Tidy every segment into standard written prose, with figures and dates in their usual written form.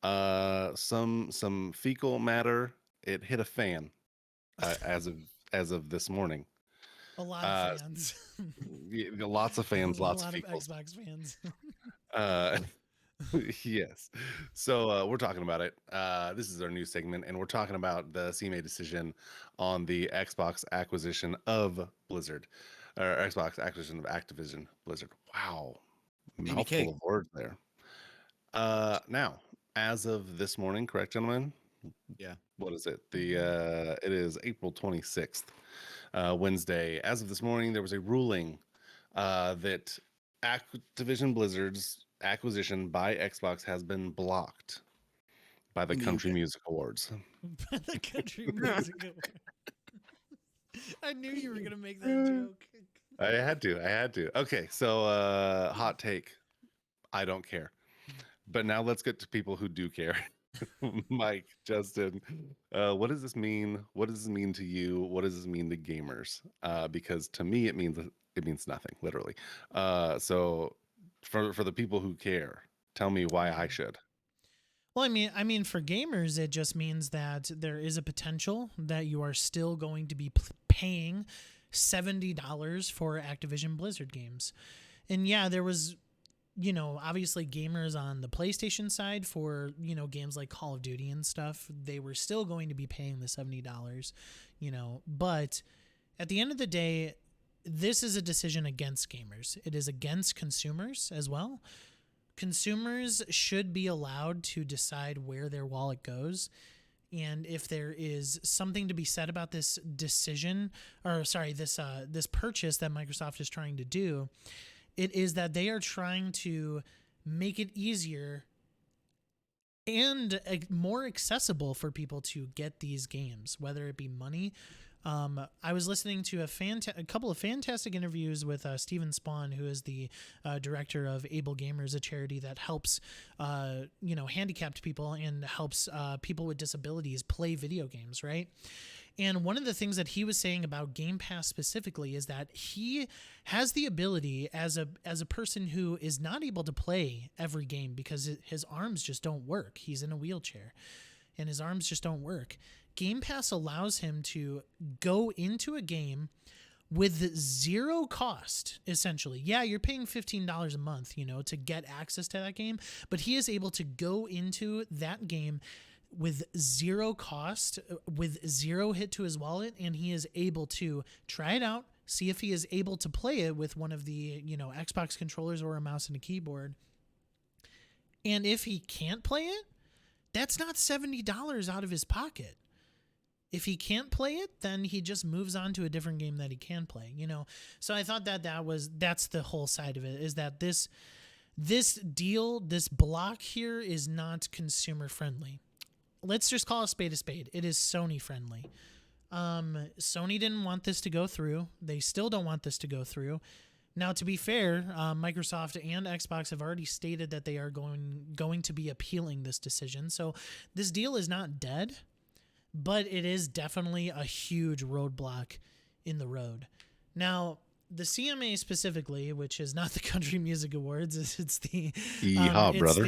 Some fecal matter. It hit a fan as of this morning. A lot of Uh, fans. Lots of fans, A lots of lot of fecals. Xbox fans. Uh, yes. So we're talking about it. This is our new segment, and we're talking about the CMA decision on the Xbox acquisition of Blizzard, or Xbox acquisition of Activision Blizzard. Wow, mouthful ABK. of words there. Now, as of this morning, correct, gentlemen? Yeah. What is it? Mhm. It is April 26th, Wednesday. As of this morning, there was a ruling that Activision Blizzard's acquisition by Xbox has been blocked by the In the Country UK. Music Awards. The country music award. I knew you were gonna make that joke. I had to. Okay, so hot take. I don't care. But now let's get to people who do care. Mike, Justin, what does this mean? What does this mean to you? What does this mean to gamers? Because to me, it means nothing, literally. So for the people who care, tell me why I Yeah. should. Well, I mean, for gamers, it just means that there is a potential that you are still going to be paying $70 for Activision Blizzard games. And yeah, there was, obviously gamers on the PlayStation side for, games like Call of Duty and stuff, they were still going to be paying the $70, but at the end of the day, this is a decision against gamers. It is against consumers as well. Consumers should be allowed to decide where their wallet goes. And if there is something to be said about this decision, or sorry, this purchase that Microsoft is trying to do, it is that they are trying to make it easier and more accessible for people to get these games, whether it be money. I was listening to a couple of fantastic interviews with Steven Spawn, who is the director of Able Gamers, a charity that helps, handicapped people and helps people with disabilities play video games, right? And one of the things that he was saying about Game Pass specifically is that he has the ability as a person who is not able to play every game because his arms just don't work. He's in a wheelchair and his arms just don't work. Game Pass allows him to go into a game with zero cost, essentially. Yeah, you're paying $15 a month, to get access to that game, but he is able to go into that game with zero cost, with zero hit to his wallet, and he is able to try it out, see if he is able to play it with one of the, Xbox controllers or a mouse and a keyboard. And if he can't play it, that's not $70 out of his pocket. If he can't play it, then he just moves on to a different game that he can play, So I thought that that's the whole side of it, is that this deal, this block here is not consumer friendly. Let's just call a spade a spade. It is Sony friendly. Sony didn't want this to go through. They still don't want this to go through. Now, to be fair, Microsoft and Xbox have already stated that they are going to be appealing this decision. So this deal is not dead, but it is definitely a huge roadblock in the road. Now, the CMA specifically, which is not the Country Music Awards, it's the Yeehaw, brother.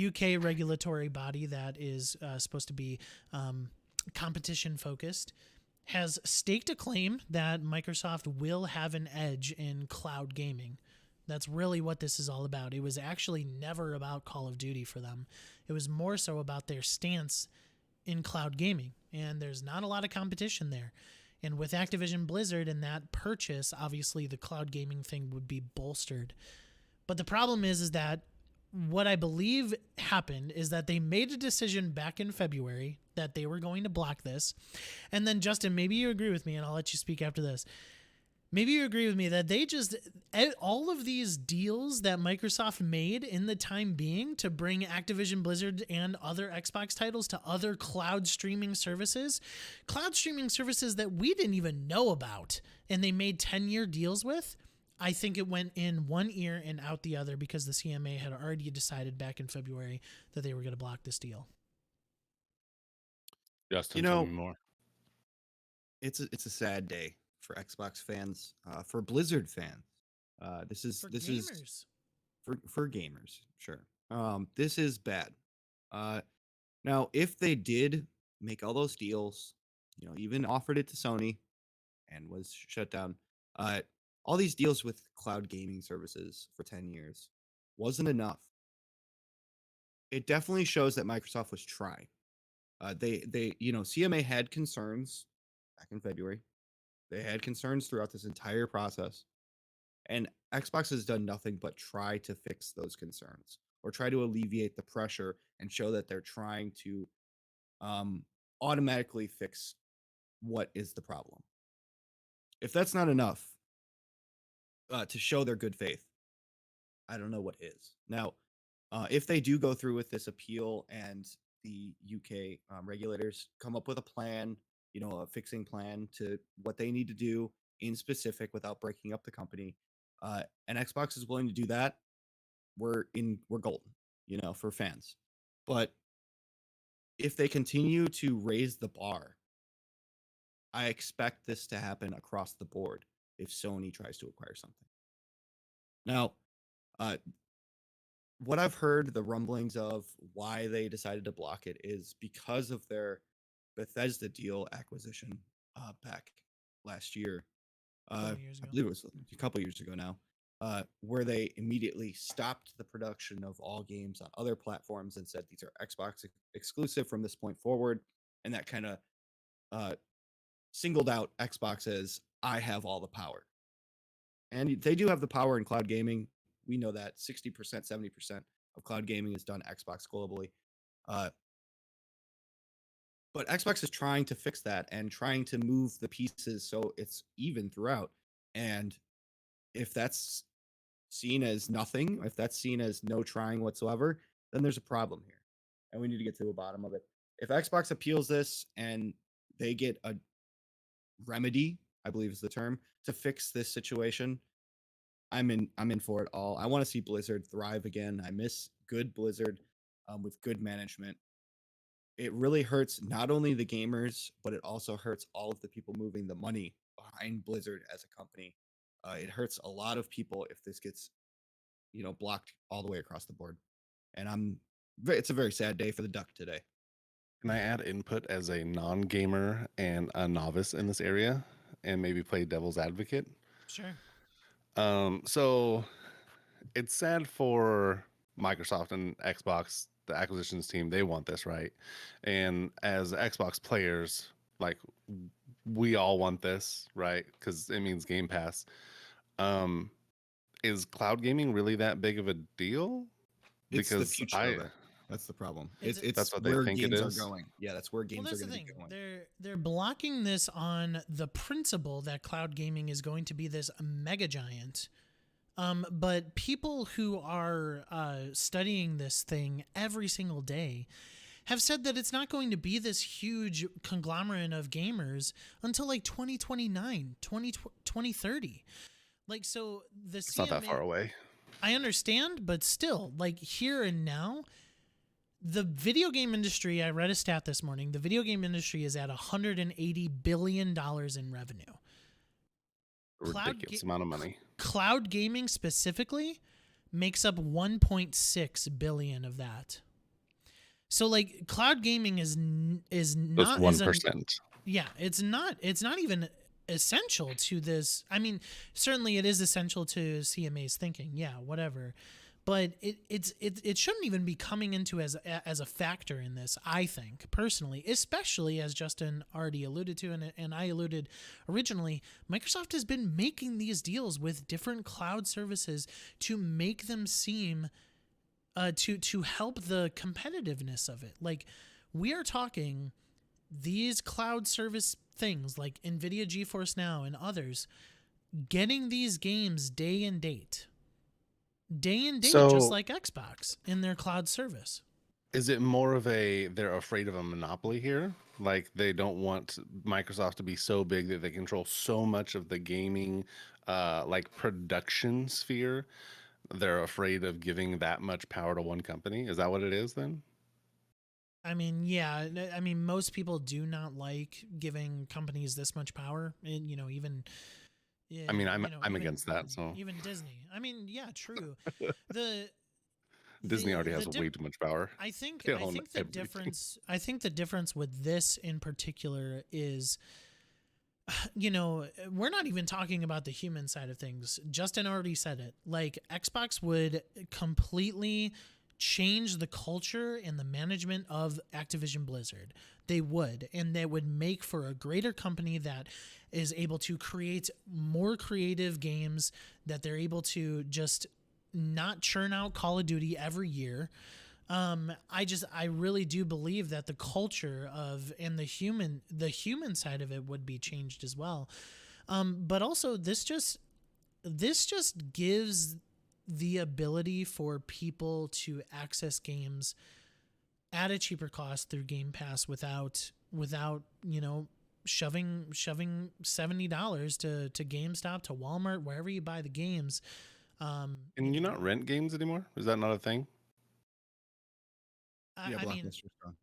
UK regulatory body that is supposed to be competition focused, has staked a claim that Microsoft will have an edge in cloud gaming. That's really what this is all about. It was actually never about Call of Duty for them. It was more so about their stance in cloud gaming, and there's not a lot of competition there. And with Activision Blizzard and that purchase, obviously the cloud gaming thing would be bolstered. But the problem is that what I believe happened is that they made a decision back in February that they were going to block this. And then, Justin, maybe you agree with me, and I'll let you speak after this. Maybe you agree with me that they just, all of these deals that Microsoft made in the time being to bring Activision Blizzard and other Xbox titles to other cloud streaming services that we didn't even know about, and they made 10-year deals with. I think it went in one ear and out the other because the CMA had already decided back in February that they were going to block this deal. Justin, You tell me know, more. it's a sad day for Xbox fans, for Blizzard fans. This For is gamers. for gamers, sure. This is bad. Now, if they did make all those deals, even offered it to Sony and was shut down, uh, all these deals with cloud gaming services for 10 years wasn't enough. It definitely shows that Microsoft was trying. CMA had concerns back in February. They had concerns throughout this entire process. And Xbox has done nothing but try to fix those concerns or try to alleviate the pressure and show that they're trying to um, automatically fix what is the problem. If that's not enough to show their good faith, I don't know what is. Now, if they do go through with this appeal and the UK regulators come up with a plan, a fixing plan to what they need to do in specific without breaking up the company, and Xbox is willing to do that, we're golden, for fans. But if they continue to raise the bar, I expect this to happen across the board if Sony tries to acquire something. Now, uh, what I've heard the rumblings of why they decided to block it is because of their Bethesda deal acquisition back last year. Couple years I ago. believe it was a couple years ago now, where they immediately stopped the production of all games on other platforms and said these are Xbox exclusive from this point forward, and that kind of singled out Xbox as I have all the power, and they do have the power in cloud gaming. We know that 60%, 70% of cloud gaming is done Xbox globally. But Xbox is trying to fix that and trying to move the pieces so it's even throughout. And if that's seen as nothing, if that's seen as no trying whatsoever, then there's a problem here. And we need to get to the bottom of it. If Xbox appeals this and they get a remedy, I believe is the term, to fix this situation, I'm in for it all. I want to see Blizzard thrive again. I miss good Blizzard with good management. It really hurts not only the gamers, but it also hurts all of the people moving the money behind Blizzard as a company. It hurts a lot of people if this gets, blocked all the way across the board. And it's a very sad day for the Duck today. Can I add input as a non-gamer and a novice in this area and maybe play devil's advocate? Sure. So it's sad for Microsoft and Xbox, the acquisitions team. They want this, right? And as Xbox players, like we all want this, right? Because it means Game Pass. Um, is cloud gaming really that big of a deal? It's the Because future of it. That's the problem. It's- It's That's what they where think it games are is? going. Yeah, that's where games that's are the going to thing. be going. They're blocking this on the principle that cloud gaming is going to be this mega giant. But people who are studying this thing every single day have said that it's not going to be this huge conglomerate of gamers until like 2029, 2030. Like, so the It's not that far away. I understand, but still, like here and now, the video game industry, I read a stat this morning, the video game industry is at $180 billion in revenue. Ridiculous amount of money. Cloud gaming specifically makes up 1.6 billion of that. So like cloud gaming is not 1%. Yeah, it's not even essential to this. I mean, certainly it is essential to CMA's thinking. Yeah, whatever. But it shouldn't even be coming into as a factor in this, I think, personally, especially as Justin already alluded to and I alluded originally, Microsoft has been making these deals with different cloud services to make them seem to help the competitiveness of it. Like we are talking these cloud service things like NVIDIA GeForce Now and others getting these games day and date, So- just like Xbox in their cloud service. Is it more of they're afraid of a monopoly here? Like they don't want Microsoft to be so big that they control so much of the gaming, like production sphere. They're afraid of giving that much power to one company. Is that what it is then? I mean, yeah. I mean, most people do not like giving companies this much power. And, even. Yeah, I mean, I'm even- against that. So even Disney. I mean, yeah, true. Disney already has the way too much power. I think They I own think the everything. difference I think the difference with this in particular is, we're not even talking about the human side of things. Justin already said it. Like, Xbox would completely change the culture and the management of Activision Blizzard. They would, and they would make for a greater company that is able to create more creative games, that they're able to just not churn out Call of Duty every year. I really do believe that the culture of and the human side of it would be changed as well. But also this just gives the ability for people to access games at a cheaper cost through Game Pass without shoving $70 to GameStop, to Walmart, wherever you buy the games. Can you not rent games anymore? Is that not a thing? Yeah, I mean, Blockbuster's gone.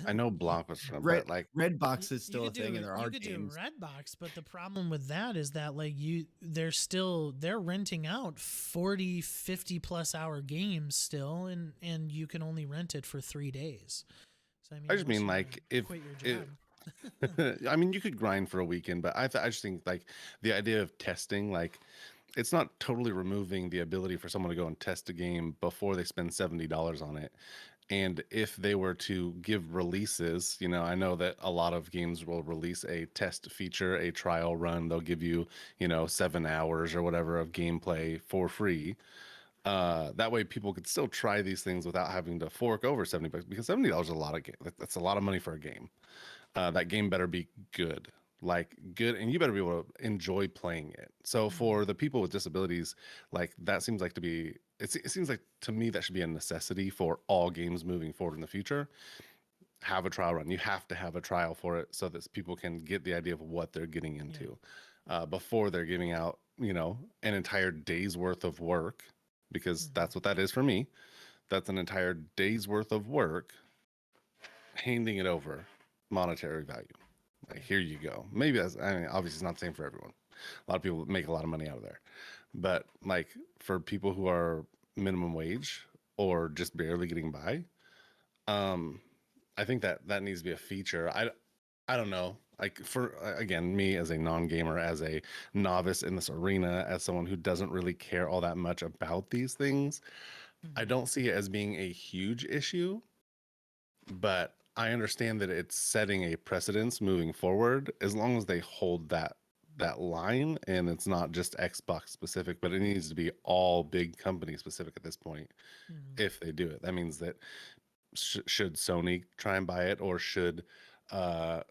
I know Blockbuster, Red but like, Redbox is still you a could thing, do and there are you could do games. Redbox, but the problem with that is that, like, they're renting out 40, 50 plus hour games still, and you can only rent it for 3 days. So I mean, I just unless mean you like if quit your it, job. I mean, you could grind for a weekend, but I just think like the idea of testing, like, it's not totally removing the ability for someone to go and test a game before they spend $70 on it. And if they were to give releases, I know that a lot of games will release a test feature, a trial run. They'll give you, 7 hours or whatever of gameplay for free. That way people could still try these things without having to fork over $70, because $70 is a lot of game. That's a lot of money for a game. That game better be good, like good, and you better be able to enjoy playing it. So for the people with disabilities, like, that seems like to be, it seems like to me that should be a necessity for all games moving forward in the future. Have a trial run. You have to have a trial for it so that people can get the idea of what they're getting into before they're giving out, an entire day's worth of work, because that's what that is for me. That's an entire day's worth of work, handing it over monetary value. Like, here you go. Maybe obviously it's not the same for everyone. A lot of people make a lot of money out of there. But like, for people who are minimum wage or just barely getting by, I think that needs to be a feature. I don't know. Like, for again, me as a non-gamer, as a novice in this arena, as someone who doesn't really care all that much about these things, I don't see it as being a huge issue, but I understand that it's setting a precedence moving forward, as long as they hold that line, and it's not just Xbox specific, but it needs to be all big company specific at this point. If they do it, that means that should Sony try and buy it, or should uh,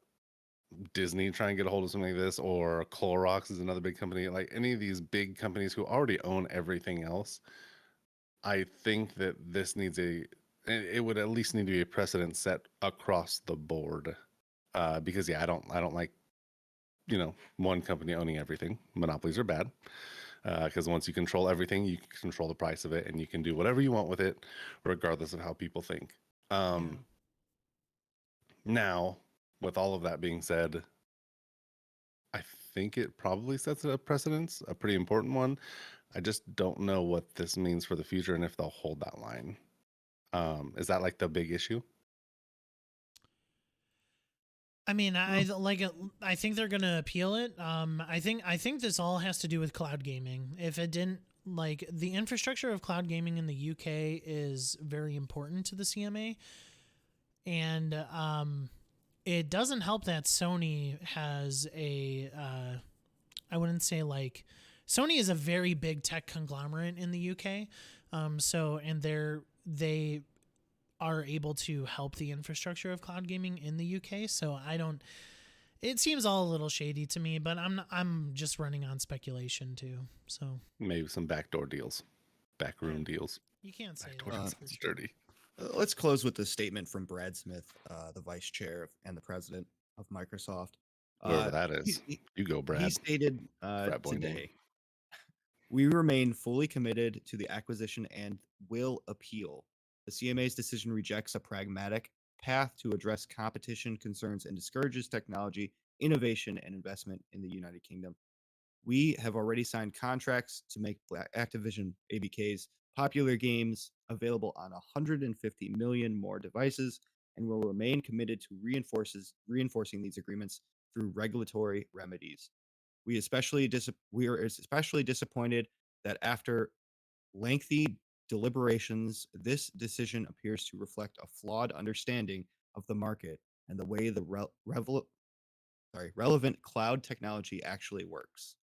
Disney try and get a hold of something like this, or Clorox is another big company, like any of these big companies who already own everything else, I think that this needs it would at least need to be a precedent set across the board. Because I don't like, one company owning everything. Monopolies are bad. Because once you control everything, you can control the price of it, and you can do whatever you want with it, regardless of how people think. Now, with all of that being said, I think it probably sets a precedence, a pretty important one. I just don't know what this means for the future, and if they'll hold that line. Is that like the big issue? I mean, I think they're gonna appeal it. I think this all has to do with cloud gaming. If it didn't, like, the infrastructure of cloud gaming in the UK is very important to the CMA, and it doesn't help that Sony has I wouldn't say, like, Sony is a very big tech conglomerate in the UK. And they are able to help the infrastructure of cloud gaming in the UK. So it seems all a little shady to me, but I'm just running on speculation too. So Maybe some backdoor deals, backroom deals. you can't say Backdoor that. deals. For It's sure. dirty. Let's close with the statement from Brad Smith, the vice chair and the president of Microsoft. Whoever that is. He You go, Brad. he stated Frat boy name. today, "We remain fully committed to the acquisition and will appeal. The CMA's decision rejects a pragmatic path to address competition concerns and discourages technology, innovation, and investment in the United Kingdom. We have already signed contracts to make Activision ABK's popular games available on 150 million more devices, and will remain committed to reinforcing these agreements through regulatory remedies. We are especially disappointed that after lengthy deliberations, this decision appears to reflect a flawed understanding of the market and the way the relevant cloud technology actually works.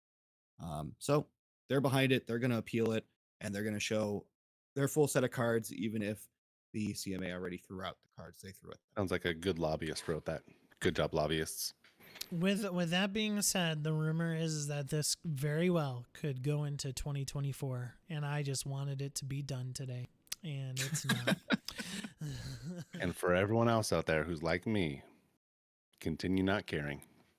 So they're behind it. They're going to appeal it, and they're going to show their full set of cards, even if the CMA already threw out the cards they threw at them. Sounds like a good lobbyist wrote that. Good job, lobbyists. With that being said, the rumor is that this very well could go into 2024, and I just wanted it to be done today, and it's not. And for everyone else out there who's like me, continue not caring.